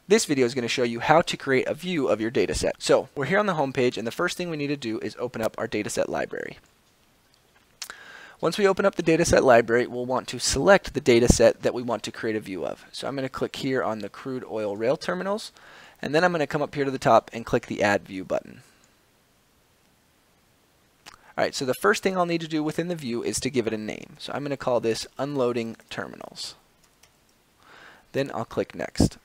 This video is going to show you how to create a view of your dataset. So we're here on the home page, and the first thing we need to do is open up our dataset library. Once we open up the dataset library, we'll want to select the dataset that we want to create a view of. So I'm going to click here on the crude oil rail terminals, and then I'm going to come up here to the top and click the Add View button. Alright, so the first thing I'll need to do within the view is to give it a name. So I'm going to call this Unloading Terminals. Then I'll click Next.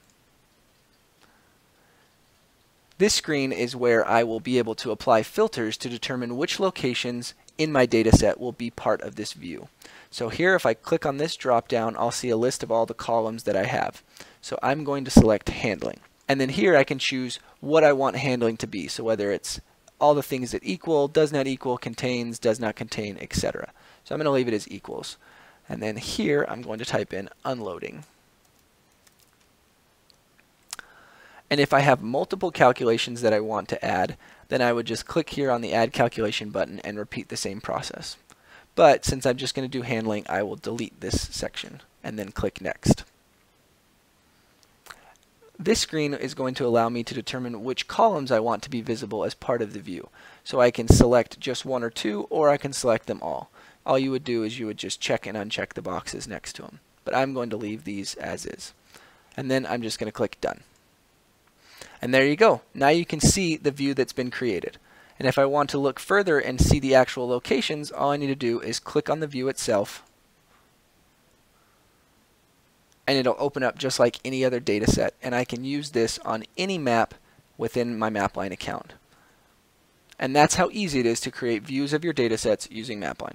This screen is where I will be able to apply filters to determine which locations in my dataset will be part of this view. So here, if I click on this drop down, I'll see a list of all the columns that I have. So I'm going to select Handling. And then here I can choose what I want handling to be. So whether it's all the things that equal, does not equal, contains, does not contain, etc. So I'm going to leave it as equals. And then here I'm going to type in Unloading. And if I have multiple calculations that I want to add, then I would just click here on the Add Calculation button and repeat the same process. But since I'm just going to do handling, I will delete this section and then click Next. This screen is going to allow me to determine which columns I want to be visible as part of the view. So I can select just one or two, or I can select them all. All you would do is you would just check and uncheck the boxes next to them. But I'm going to leave these as is. And then I'm just going to click Done. And there you go. Now you can see the view that's been created. And if I want to look further and see the actual locations, all I need to do is click on the view itself, and it'll open up just like any other data set, and I can use this on any map within my Mapline account. And that's how easy it is to create views of your datasets using Mapline.